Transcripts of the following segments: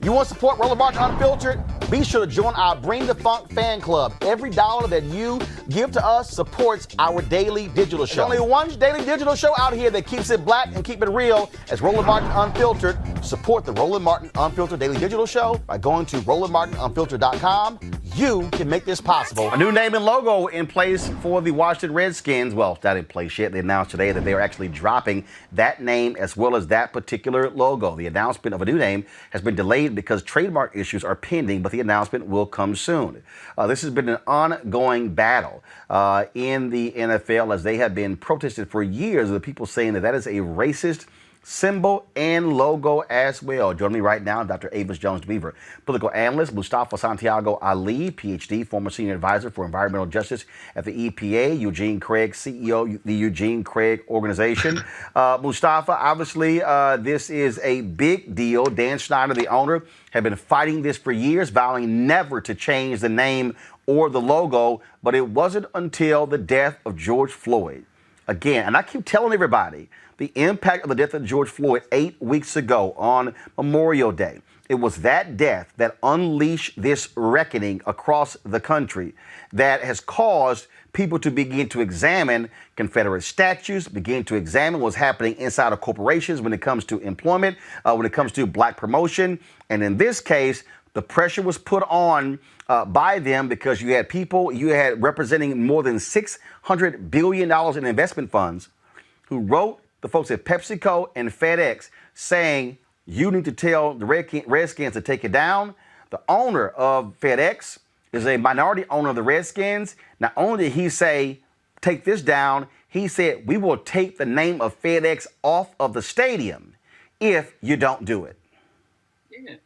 You want to support Roland Martin Unfiltered? Be sure to join our Bring the Funk fan club. Every dollar that you give to us supports our daily digital show. There's only one daily digital show out here that keeps it black and keep it real as Roland Martin Unfiltered. Support the Roland Martin Unfiltered daily digital show by going to RolandMartinUnfiltered.com. You can make this possible. A new name and logo in place for the Washington Redskins. Well, not in place yet. They announced today that they are actually dropping that name as well as that particular logo. The announcement of a new name has been delayed because trademark issues are pending, but the announcement will come soon. This has been an ongoing battle in the NFL as they have been protested for years. The people saying that is a racist symbol and logo as well. Joining me right now, Dr. Avis Jones-Weaver, political analyst, Mustafa Santiago Ali, PhD, former senior advisor for environmental justice at the EPA, Eugene Craig, CEO, the Eugene Craig Organization. Mustafa, obviously, this is a big deal. Dan Snyder, the owner, had been fighting this for years, vowing never to change the name or the logo, but it wasn't until the death of George Floyd. Again, and I keep telling everybody, the impact of the death of George Floyd 8 weeks ago on Memorial Day. It was that death that unleashed this reckoning across the country that has caused people to begin to examine Confederate statues, begin to examine what's happening inside of corporations when it comes to employment, when it comes to black promotion. And in this case, the pressure was put on by them because you had representing more than $600 billion in investment funds who wrote the folks at PepsiCo and FedEx saying, you need to tell the Redskins to take it down. The owner of FedEx is a minority owner of the Redskins. Not only did he say, take this down, he said, we will take the name of FedEx off of the stadium if you don't do it. Yeah.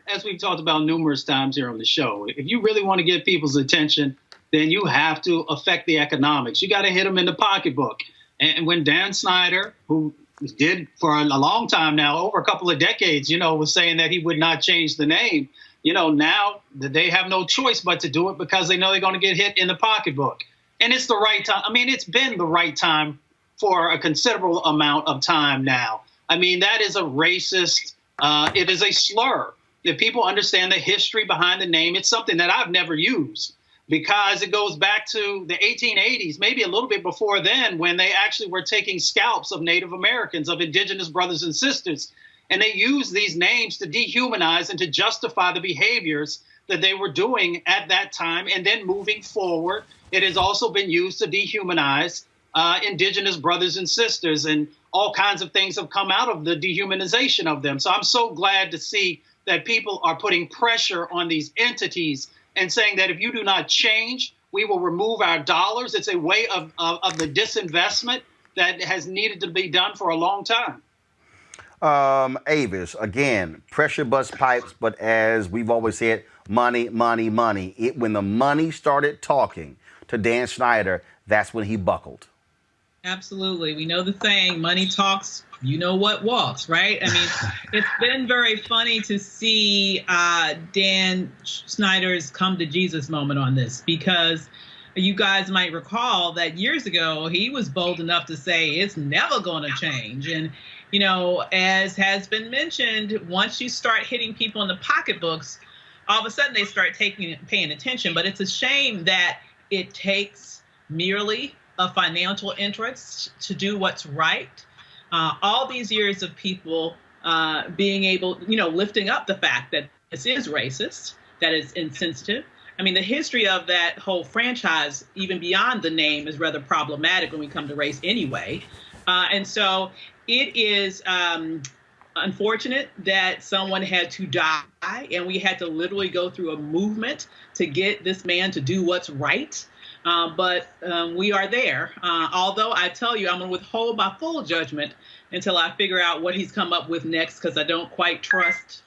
As we've talked about numerous times here on the show, if you really want to get people's attention, then you have to affect the economics. You got to hit them in the pocketbook. And when Dan Snyder, who did for a long time now, over a couple of decades, was saying that he would not change the name, now they have no choice but to do it because they know they're going to get hit in the pocketbook. And it's the right time. I mean, it's been the right time for a considerable amount of time now. I mean, that is a racist, it is a slur. If people understand the history behind the name, it's something that I've never used, because it goes back to the 1880s, maybe a little bit before then, when they actually were taking scalps of Native Americans, of indigenous brothers and sisters. And they used these names to dehumanize and to justify the behaviors that they were doing at that time. And then moving forward, it has also been used to dehumanize indigenous brothers and sisters. And all kinds of things have come out of the dehumanization of them. So I'm so glad to see that people are putting pressure on these entities and saying that if you do not change, we will remove our dollars. It's a way of the disinvestment that has needed to be done for a long time. Avis, again, pressure bust pipes, but as we've always said, money, money, money. When the money started talking to Dan Snyder, that's when he buckled. Absolutely. We know the saying, money talks, you know what walks, right? I mean, it's been very funny to see Dan Snyder's come to Jesus moment on this, because you guys might recall that years ago, he was bold enough to say it's never going to change. And, as has been mentioned, once you start hitting people in the pocketbooks, all of a sudden they start paying attention. But it's a shame that it takes merely a financial interest to do what's right. All these years of people being able, lifting up the fact that this is racist, that is insensitive. I mean, the history of that whole franchise, even beyond the name, is rather problematic when we come to race anyway. And so it is unfortunate that someone had to die, and we had to literally go through a movement to get this man to do what's right. But we are there. Although I tell you, I'm going to withhold my full judgment until I figure out what he's come up with next, because I don't quite trust.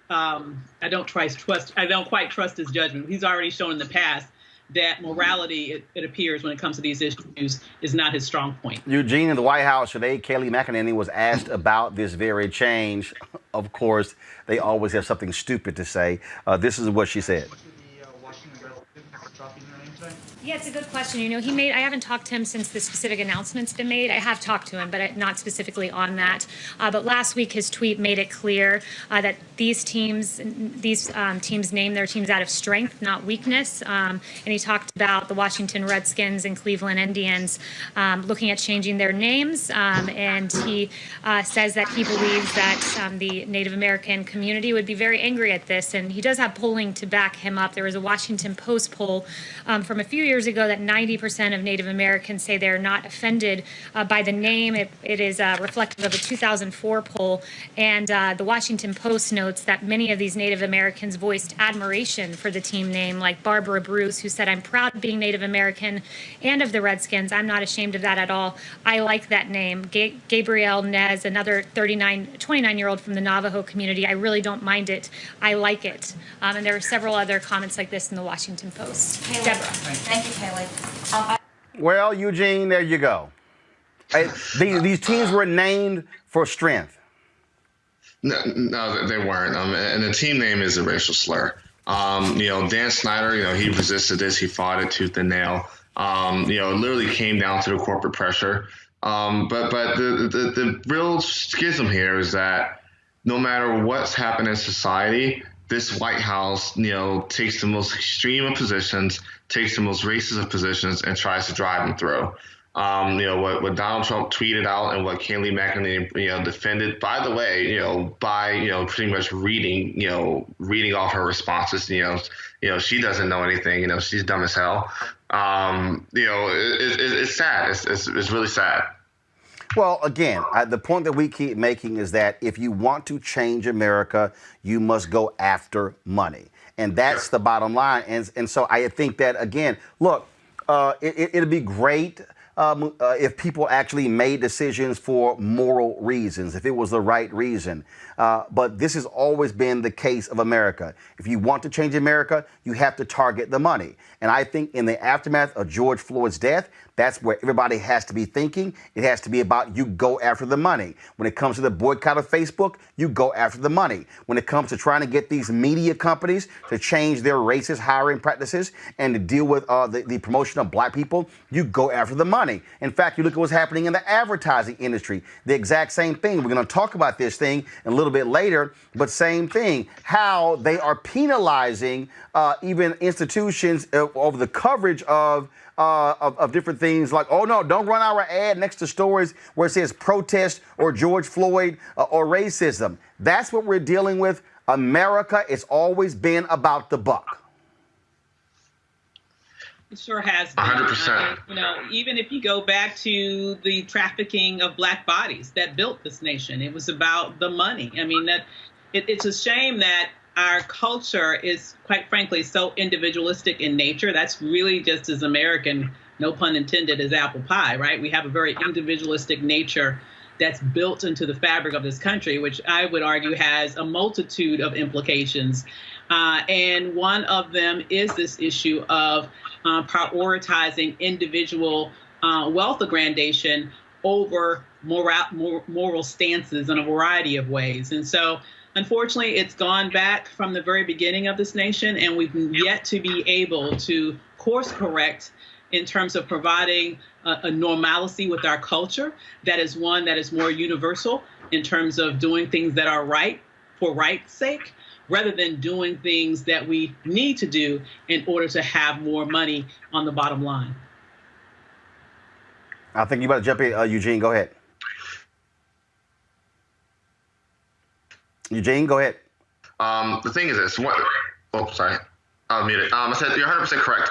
I don't quite trust his judgment. He's already shown in the past that morality, it appears, when it comes to these issues, is not his strong point. Eugene, in the White House today, Kayleigh McEnany was asked about this very change. Of course, they always have something stupid to say. This is what she said. today? Yeah, it's a good question. You know, I haven't talked to him since the specific announcement's been made. I have talked to him, but not specifically on that. But last week, his tweet made it clear that these teams name their teams out of strength, not weakness. And he talked about the Washington Redskins and Cleveland Indians looking at changing their names. And he says that he believes that the Native American community would be very angry at this. And he does have polling to back him up. There was a Washington Post poll from a few years ago that 90% of Native Americans say they're not offended by the name. It is reflective of a 2004 poll, and the Washington Post notes that many of these Native Americans voiced admiration for the team name, like Barbara Bruce, who said, "I'm proud of being Native American and of the Redskins. I'm not ashamed of that at all. I like that name." Gabrielle Nez, another 29-year-old from the Navajo community, "I really don't mind it. I like it." And there are several other comments like this in the Washington Post. Deborah. Thank you, Kaylee. Well, Eugene, there you go. These teams were named for strength. No, they weren't. And the team name is a racial slur. Dan Snyder, he resisted this. He fought it tooth and nail. It literally came down to the corporate pressure. But the real schism here is that no matter what's happened in society, this White House, takes the most extreme of positions, takes the most racist of positions, and tries to drive them through. What Donald Trump tweeted out and what Kayleigh McEnany, defended, by the way, by pretty much reading off her responses. She doesn't know anything. She's dumb as hell. It's sad. It's really sad. Well, again, the point that we keep making is that if you want to change America, you must go after money. And that's the bottom line. And so I think that, again, look, it'd be great if people actually made decisions for moral reasons, if it was the right reason. But this has always been the case of America. If you want to change America, you have to target the money. And I think in the aftermath of George Floyd's death, that's where everybody has to be thinking. It has to be about you go after the money. When it comes to the boycott of Facebook, you go after the money. When it comes to trying to get these media companies to change their racist hiring practices and to deal with the promotion of black people, you go after the money. In fact, you look at what's happening in the advertising industry, the exact same thing. We're going to talk about this thing a little bit later, but same thing, how they are penalizing even institutions over the coverage of different things like, oh, no, don't run our ad next to stories where it says protest or George Floyd or racism. That's what we're dealing with. America, it's always been about the buck. It sure has been. 100%. Even if you go back to the trafficking of black bodies that built this nation, it was about the money. I mean, it's a shame that our culture is, quite frankly, so individualistic in nature. That's really just as American, no pun intended, as apple pie, right? We have a very individualistic nature that's built into the fabric of this country, which I would argue has a multitude of implications. And one of them is this issue of prioritizing individual wealth aggregation over moral stances in a variety of ways. And so, unfortunately, it's gone back from the very beginning of this nation, and we've yet to be able to course correct in terms of providing a normalcy with our culture that is one that is more universal in terms of doing things that are right for right's sake, rather than doing things that we need to do in order to have more money on the bottom line. I think you better jump in, Eugene. Go ahead. Eugene, go ahead. The thing is this. Sorry. I muted. I said you're 100% correct.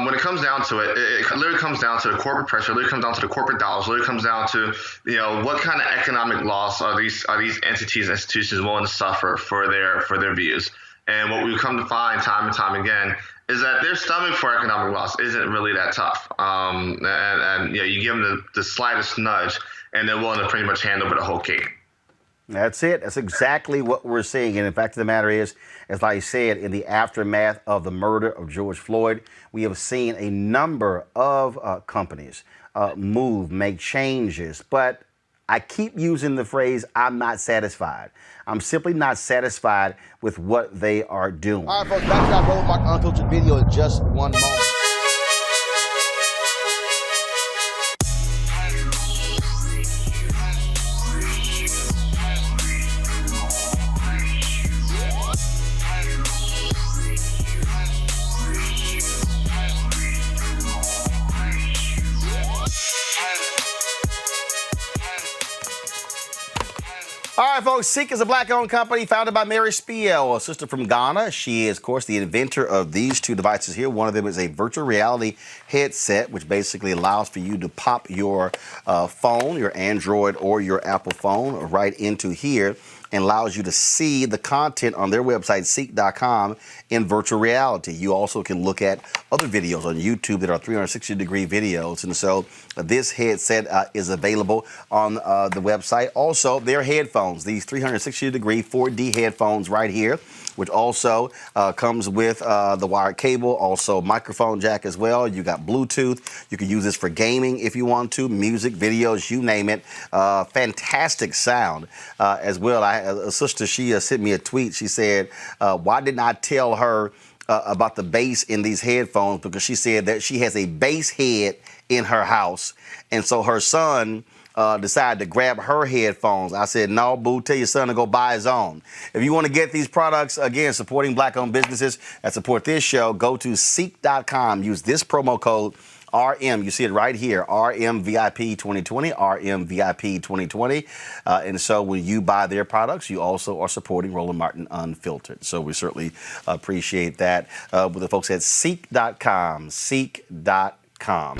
When it comes down to it, it literally comes down to the corporate pressure. It literally comes down to the corporate dollars. It literally comes down to what kind of economic loss are these entities and institutions willing to suffer for their views. And what we've come to find time and time again is that their stomach for economic loss isn't really that tough. You give them the slightest nudge, and they're willing to pretty much hand over the whole cake. That's it. That's exactly what we're seeing. And the fact of the matter is, as I said, in the aftermath of the murder of George Floyd, we have seen a number of companies make changes. But I keep using the phrase, I'm not satisfied. I'm simply not satisfied with what they are doing. All right, folks, back to our Roland Unfiltered video in just one moment. All right, folks, Ceek is a black-owned company founded by Mary Spiel, a sister from Ghana. She is, of course, the inventor of these two devices here. One of them is a virtual reality headset, which basically allows for you to pop your phone, your Android or your Apple phone, right into here, and allows you to see the content on their website, Ceek.com, in virtual reality. You also can look at other videos on YouTube that are 360-degree videos. And so this headset is available on the website. Also, their headphones, these 360-degree 4D headphones right here, which also comes with the wired cable, also microphone jack as well. You got Bluetooth. You can use this for gaming if you want to, music, videos, you name it. Fantastic sound as well. A sister, she sent me a tweet. She said, why didn't I tell her about the bass in these headphones? Because she said that she has a bass head in her house. And so her son decided to grab her headphones. I said, no, boo, tell your son to go buy his own. If you want to get these products, again, supporting black-owned businesses that support this show, go to Ceek.com. Use this promo code RM. You see it right here, RMVIP 2020, RMVIP 2020. And so when you buy their products, you also are supporting Roland Martin Unfiltered. So we certainly appreciate that with the folks at Ceek.com, Ceek.com.